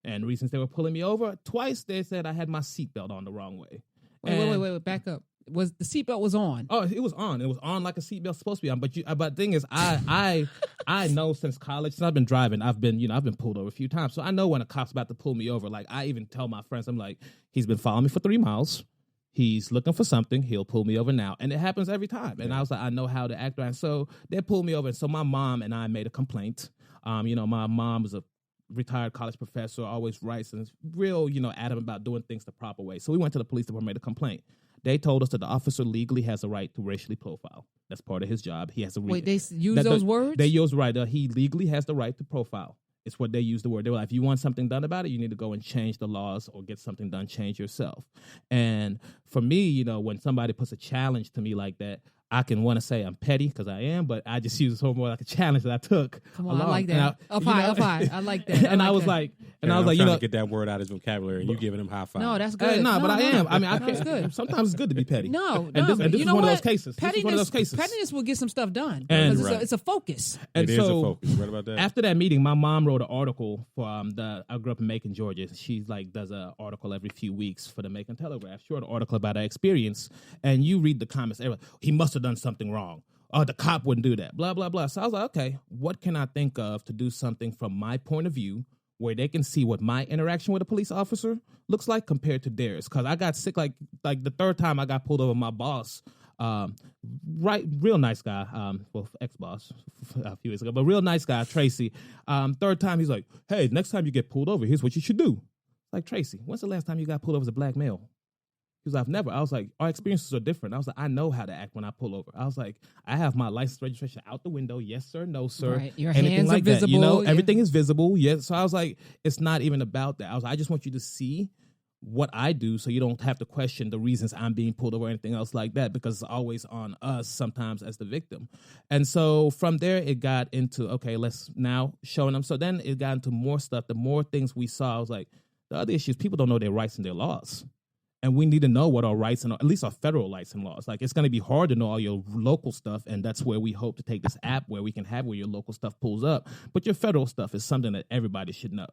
And the reasons they were pulling me over, twice they said I had my seatbelt on the wrong way. Wait, back up. Was the seatbelt was on? Oh, it was on. It was on like a seatbelt's supposed to be on. But the thing is, I know since college, since I've been driving, I've been pulled over a few times. So I know when a cop's about to pull me over. Like, I even tell my friends, I'm like, he's been following me for 3 miles. He's looking for something. He'll pull me over now. And it happens every time. And I was like, I know how to act around. So they pulled me over. And so my mom and I made a complaint. My mom was a retired college professor, always writes and is real, adamant about doing things the proper way. So we went to the police department, made a complaint. They told us that the officer legally has a right to racially profile. That's part of his job. He has a Wait, they use those words? They use right. He legally has the right to profile. It's what they use the word. They were like, if you want something done about it, you need to go and change the laws or get something done, change yourself. And for me, when somebody puts a challenge to me like that, I can want to say I'm petty because I am, but I just use it more like a challenge that I took. Come on, I like that. Up high. I like that. And I was like, to get that word out of his vocabulary, and you giving him high five. No, that's good. But I am. I mean, that's good. Sometimes it's good to be petty. No, and this is one of those cases. Pettiness will get some stuff done because it's a focus. And it so, is a focus. Right about that. After that meeting, my mom wrote an article for I grew up in Macon, Georgia. She does an article every few weeks for the Macon Telegraph. She wrote an article about her experience, and you read the comments. He must have done something wrong. Oh, the cop wouldn't do that, blah, blah, blah. So I was like, okay, what can I think of to do something from my point of view where they can see what my interaction with a police officer looks like compared to theirs? Because I got sick, like the third time I got pulled over, my boss, real nice guy, ex-boss a few years ago, but real nice guy, Tracy. Third time, he's like, hey, next time you get pulled over, here's what you should do. Like, Tracy, when's the last time you got pulled over as a black male? Because I've never. I was like, our experiences are different. I was like, I know how to act when I pull over. I was like, I have my license registration out the window. Yes, sir. No, sir. Right. Your anything hands like are visible. That, everything is visible. Yes. So I was like, it's not even about that. I was like, I just want you to see what I do so you don't have to question the reasons I'm being pulled over or anything else like that, because it's always on us sometimes as the victim. And so from there, it got into, okay, let's now showing them. So then it got into more stuff. The more things we saw, I was like, the other issue is people don't know their rights and their laws. And we need to know what our rights and at least our federal rights and laws. Like, it's going to be hard to know all your local stuff, and that's where we hope to take this app where we can have where your local stuff pulls up. But your federal stuff is something that everybody should know,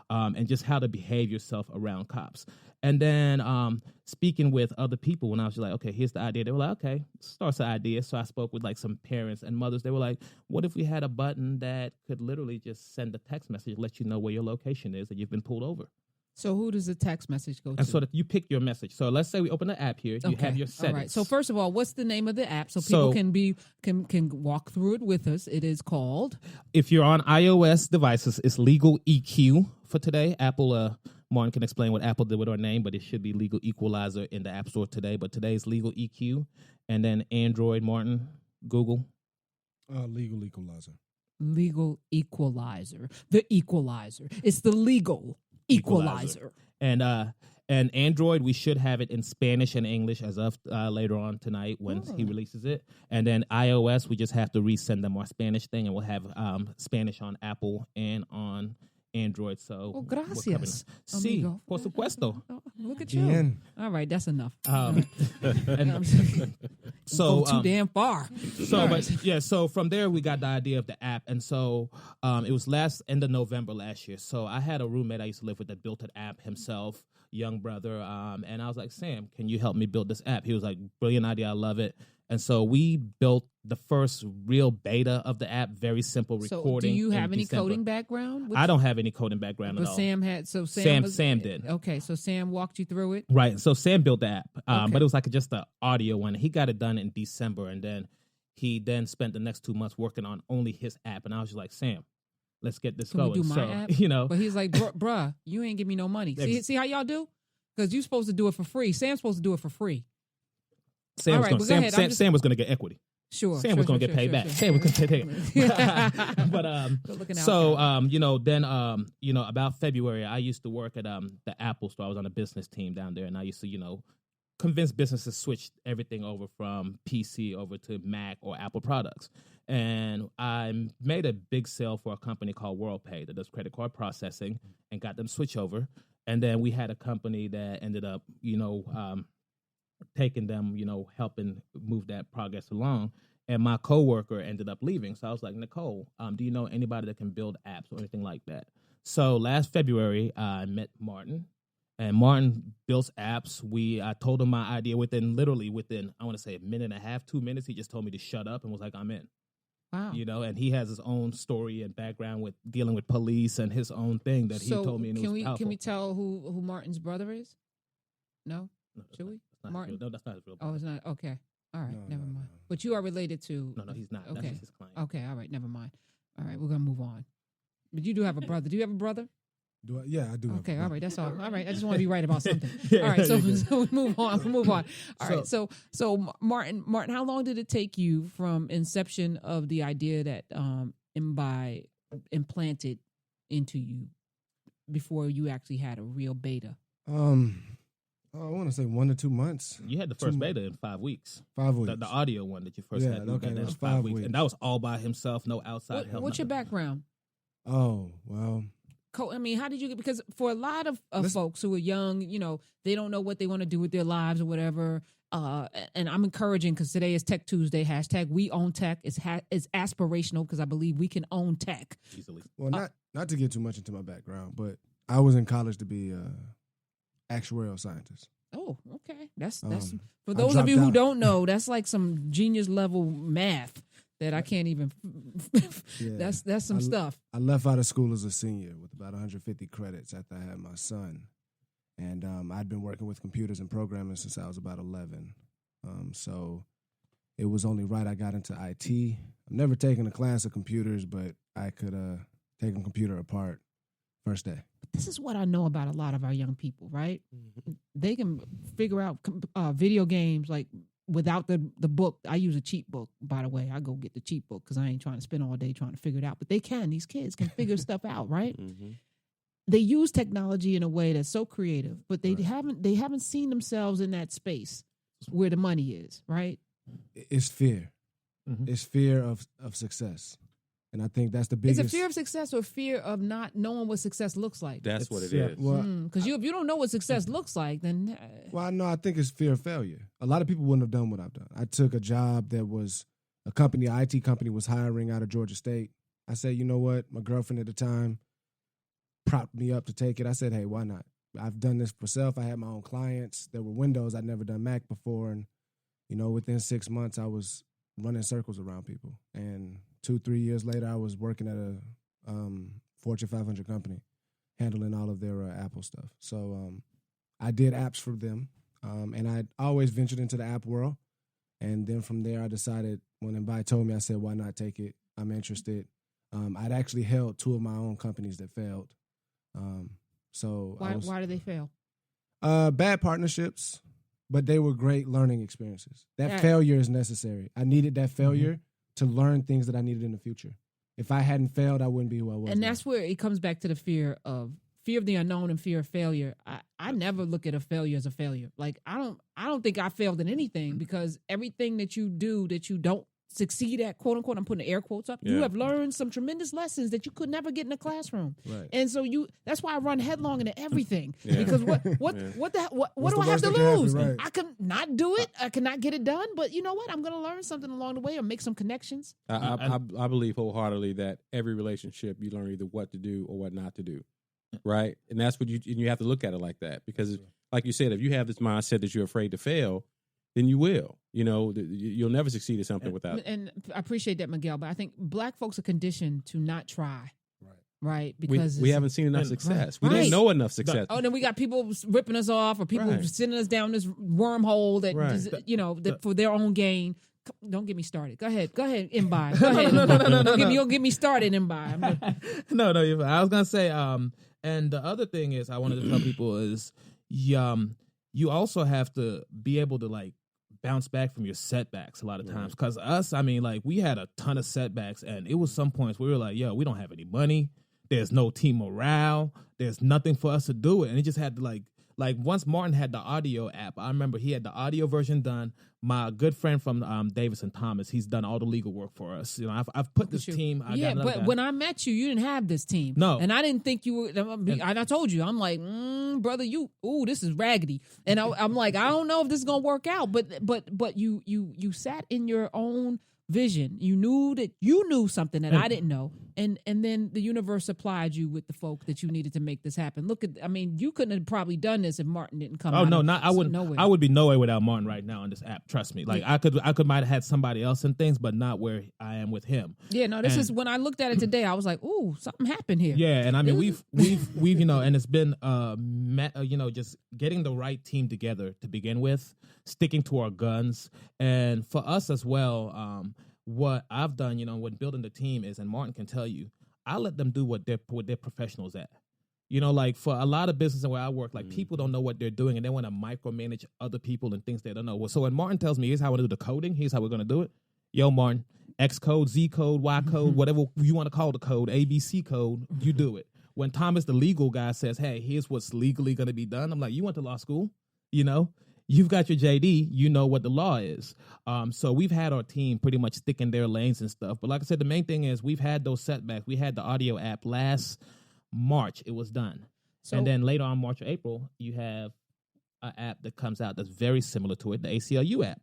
and just how to behave yourself around cops. And then speaking with other people, when I was just like, okay, here's the idea. They were like, okay, starts the idea. So I spoke with like some parents and mothers. They were like, what if we had a button that could literally just send a text message, let you know where your location is and you've been pulled over? So who does the text message go to? And so that you pick your message. So let's say we open the app here. You have your settings. All right. So first of all, what's the name of the app so people can walk through it with us? It is called. If you're on iOS devices, it's Legal EQ for today. Apple, Martin can explain what Apple did with our name, but it should be Legal Equalizer in the App Store today. But today is Legal EQ, and then Android, Martin, Google. Legal Equalizer. Legal Equalizer. The Equalizer. It's the Legal Equalizer. And Android, we should have it in Spanish and English as of later on tonight when he releases it. And then iOS, we just have to resend them our Spanish thing, and we'll have Spanish on Apple and on Android. So, gracias. Sí, por supuesto. Look at you. All right, that's enough. So go too damn far. So from there we got the idea of the app, and so it was end of November last year. So I had a roommate I used to live with that built an app himself, young brother, and I was like, Sam, can you help me build this app? He was like, brilliant idea, I love it. And so we built the first real beta of the app, very simple recording. So do you have any coding background? I don't have any coding background at all. Sam had, Sam did. Okay, so Sam walked you through it? Right, so Sam built the app, but it was like just the audio one. He got it done in December, and then he spent the next 2 months working on only his app. And I was just like, Sam, let's get this going. We do my app? But he's like, bruh, you ain't give me no money. See how y'all do? Because you're supposed to do it for free. Sam's supposed to do it for free. Sam was going to get equity. Sure. Sam was going to get paid back. Sam was going to get paid back. But then about February, I used to work at the Apple store. I was on a business team down there, and I used to convince businesses to switch everything over from PC over to Mac or Apple products. And I made a big sale for a company called WorldPay that does credit card processing, and got them switch over. And then we had a company that ended up, taking them, helping move that progress along. And my coworker ended up leaving. So I was like, Nicole, do you know anybody that can build apps or anything like that? So last February, I met Martin, and Martin builds apps. I told him my idea within, I want to say a minute and a half, 2 minutes. He just told me to shut up and was like, I'm in. Wow. You know, and he has his own story and background with dealing with police and his own thing that he told me. And it was powerful. Can we tell who Martin's brother is? No? Should we? Martin? No, that's not his real brother. Oh, it's not? Okay. All right. Never mind. No. But you are related to... No, he's not. Okay. That's his client. Okay. All right. Never mind. All right. We're going to move on. But you do have a brother. Do you have a brother? Do I? Yeah, I do. Okay, all right, that's all. All right, I just want to be right about something. All right, so we move on. All right, so Martin, how long did it take you from inception of the idea that Mbye implanted into you before you actually had a real beta? I want to say 1 to 2 months. You had the first beta in 5 weeks. 5 weeks. The audio one that you first had. Okay, that was 5 weeks. And that was all by himself, no outside help. What's your background? Oh, well... I mean, how did you get? Because for a lot of folks who are young, you know, they don't know what they want to do with their lives or whatever. And I'm encouraging, because today is Tech Tuesday, # we own tech. It's aspirational, because I believe we can own tech easily. Well, not to get too much into my background, but I was in college to be an actuarial scientist. Oh, okay. That's for those of you who don't know, that's like some genius level math that I can't even. Yeah. That's some stuff. I left out of school as a senior with about 150 credits after I had my son, and I'd been working with computers and programming since I was about 11. So it was only right I got into IT. I've never taken a class of computers, but I could take a computer apart first day. But this is what I know about a lot of our young people, right? Mm-hmm. They can figure out video games like. Without the book. I use a cheap book, by the way. I go get the cheap book because I ain't trying to spend all day trying to figure it out. But these kids can figure stuff out, right? Mm-hmm. They use technology in a way that's so creative, but they haven't seen themselves in that space where the money is, right? It's fear. Mm-hmm. It's fear of success. And I think that's the biggest. Is it fear of success or fear of not knowing what success looks like? That's what it is. Because if you don't know what success looks like, then... Well, no, I think it's fear of failure. A lot of people wouldn't have done what I've done. I took a job that was an IT company was hiring out of Georgia State. I said, you know what? My girlfriend at the time propped me up to take it. I said, hey, why not? I've done this for self. I had my own clients. There were Windows. I'd never done Mac before. And, you know, within 6 months, I was running circles around people. And 2-3 years later, I was working at a Fortune 500 company, handling all of their Apple stuff. So I did apps for them, and I always ventured into the app world. And then from there, I decided, when Mbye told me, I said, why not take it? I'm interested. I'd actually held 2 of my own companies that failed. Why did they fail? Bad partnerships, but they were great learning experiences. That failure is necessary. I needed that failure to learn things that I needed in the future. If I hadn't failed, I wouldn't be who I was. And that's where it comes back to the fear of the unknown and fear of failure. I never look at a failure as a failure. Like I don't think I failed in anything, because everything that you do that you don't succeed at, quote unquote, I'm putting air quotes up, you have learned some tremendous lessons that you could never get in a classroom. Right. And so that's why I run headlong into everything. Because what do I have to lose? Right. I can not do it. I cannot get it done. But you know what? I'm going to learn something along the way or make some connections. I believe wholeheartedly that every relationship you learn either what to do or what not to do. Right. And that's what you have to look at it like that, because like you said, if you have this mindset that you're afraid to fail, then you will. You know, you'll never succeed at something without. And I appreciate that, Miguel, but I think Black folks are conditioned to not try. Right, because we haven't seen enough success. We didn't know enough success. Oh, then we got people ripping us off, or people sending us down this wormhole that for their own gain. Don't get me started. Go ahead, Mbye. Go ahead. No. Don't get me started, Mbye. No. I was gonna say, and the other thing is, I wanted to tell people is, you also have to be able to like bounce back from your setbacks a lot of times. Because we had a ton of setbacks, and it was some points where we were like, yo, we don't have any money. There's no team morale. There's nothing for us to do it. And it just had to like once Martin had the audio app, I remember he had the audio version done. My good friend from Davis and Thomas, he's done all the legal work for us. You know, I've put this team. But when I met you, you didn't have this team. No, and I didn't think you were. And I told you, I'm like, brother, this is raggedy. And I'm like, I don't know if this is gonna work out. But you sat in your own vision. You knew something that I didn't know, And then the universe supplied you with the folk that you needed to make this happen. You couldn't have probably done this if Martin didn't come. Oh out no, of not I wouldn't. nowhere. I would be nowhere without Martin right now on this app. Trust me. Like I could might have had somebody else and things, but not where I am with him. Yeah, no. This is when I looked at it today. I was like, ooh, something happened here. Yeah, and I mean we've and it's been just getting the right team together to begin with, sticking to our guns, and for us as well. What I've done, when building the team is, and Martin can tell you, I let them do what they're professionals at. Like for a lot of businesses where I work, like people don't know what they're doing and they want to micromanage other people and things they don't know. Well, so when Martin tells me, here's how I do the coding, here's how we're going to do it. Yo, Martin, X code, Z code, Y code, whatever you want to call the code, ABC code, you do it. When Thomas, the legal guy, says, hey, here's what's legally going to be done, I'm like, you went to law school, You've got your JD, you know what the law is. So we've had our team pretty much stick in their lanes and stuff. But like I said, the main thing is we've had those setbacks. We had the audio app last March. It was done. And then later on, March or April, you have an app that comes out that's very similar to it, the ACLU app.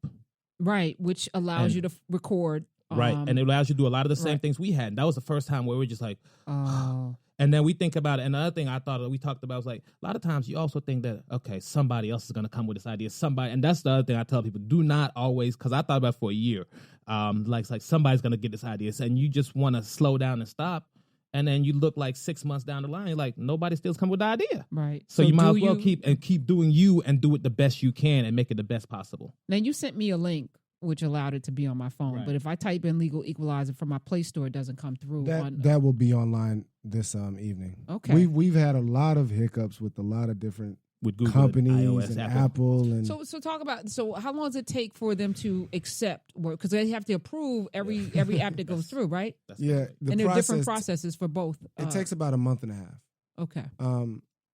Right, which allows you to record. Right, and it allows you to do a lot of the same things we had. And that was the first time where we were just like, oh. And then we think about it. And another thing I thought that we talked about was like, a lot of times you also think that, okay, somebody else is going to come with this idea. And that's the other thing I tell people, do not always, because I thought about it for a year, like somebody's going to get this idea. And you just want to slow down and stop. And then you look like 6 months down the line, you're like, nobody still's come with the idea. Right. So you might as well keep doing you and do it the best you can and make it the best possible. Now, you sent me a link, which allowed it to be on my phone. Right. But if I type in Legal Equalizer from my Play Store, it doesn't come through. That will be online this evening. Okay. We've had a lot of hiccups with a lot of different with Google, companies iOS, and Apple. And so talk about, how long does it take for them to accept work? Because they have to approve every app that goes through, right? Yeah. And there are different processes for both. It takes about a month and a half. Okay.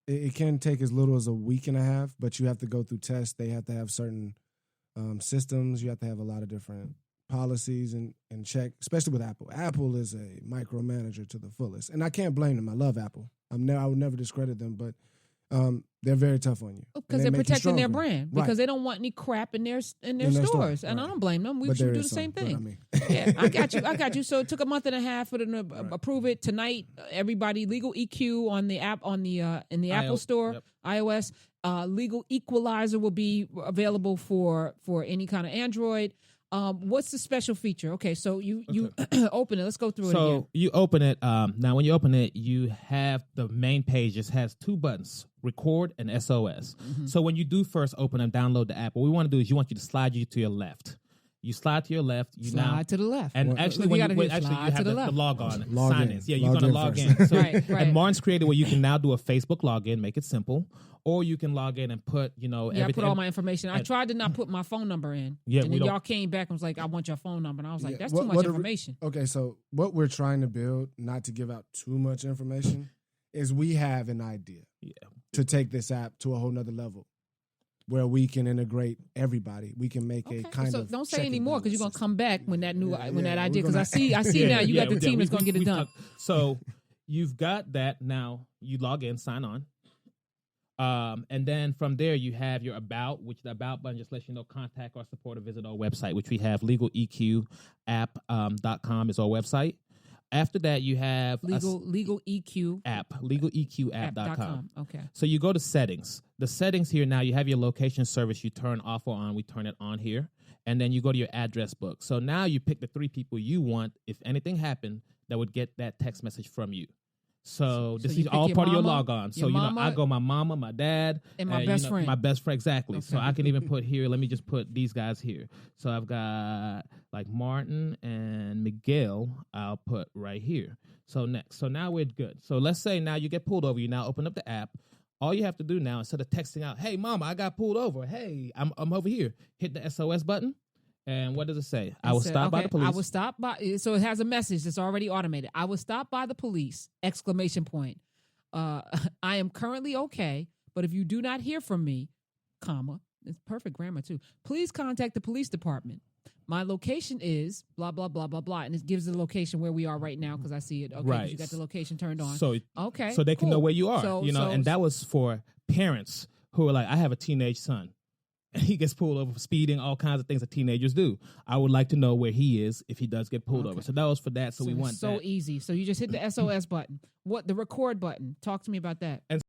It can take as little as a week and a half, but you have to go through tests. They have to have certain systems. You have to have a lot of different policies and check, especially with Apple. Apple is a micromanager to the fullest. And I can't blame them. I love Apple. I would never discredit them, but they're very tough on you. Because they're protecting their brand. Because they don't want any crap in their stores. And I don't blame them. We should do the same thing. Yeah, I got you. So it took a month and a half for them to approve it. Tonight, everybody, Legal EQ on the app, in the Apple Store, iOS. Legal Equalizer will be available for any kind of Android. What's the special feature? Okay, so you open it. Let's go through it again. So you open it. Now, when you open it, you have the main page. It has two buttons, record and SOS. Mm-hmm. So when you do first open and download the app, what we want to do is you want you to slide you to your left. You slide to your left. You slide to the left. And actually, you have the log on. Sign in. Yeah, you're going to log in. So, right. And Martin's created where you can now do a Facebook login, make it simple. Or you can log in and put, everything. I put all my information. I tried to not put my phone number in. Yeah, and then y'all came back and was like, I want your phone number. And I was like, that's too much information. Okay, so what we're trying to build, not to give out too much information, is we have an idea to take this app to a whole nother level where we can integrate everybody. We can make a kind of. So don't say any more because you're gonna come back when that idea. Because I see now you got the team that's gonna get it done. So you've got that now. You log in, sign on, and then from there you have your about, which the about button just lets you know contact or support or visit our website, which we have legaleqapp.com is our website. After that, you have Legal EQ app, legaleqapp.com. Okay. So you go to settings. The settings here now, you have your location service. You turn off or on. We turn it on here. And then you go to your address book. So now you pick the 3 people you want, if anything happened, that would get that text message from you. So this is all part of your log on. So, I go my mama, my dad. And my best friend. My best friend, exactly. Okay. So I can even put here, let me just put these guys here. So I've got like Martin and Miguel, I'll put right here. So next. So now we're good. So let's say now you get pulled over. You now open up the app. All you have to do now, instead of texting out, hey, mama, I got pulled over. Hey, I'm over here. Hit the SOS button. And what does it say? I will stop by the police. I will stop by. So it has a message that's already automated. I will stop by the police! ! I am currently okay, but if you do not hear from me, comma, it's perfect grammar too. Please contact the police department. My location is blah, blah, blah, blah, blah. And it gives the location where we are right now because I see it. Okay, right. You got the location turned on. So they can know where you are. And that was for parents who are like, I have a teenage son. and he gets pulled over for speeding, all kinds of things that teenagers do. I would like to know where he is if he does get pulled over. So that was for that. So we want so that. easy. So you just hit the SOS button. What the record button? Talk to me about that. And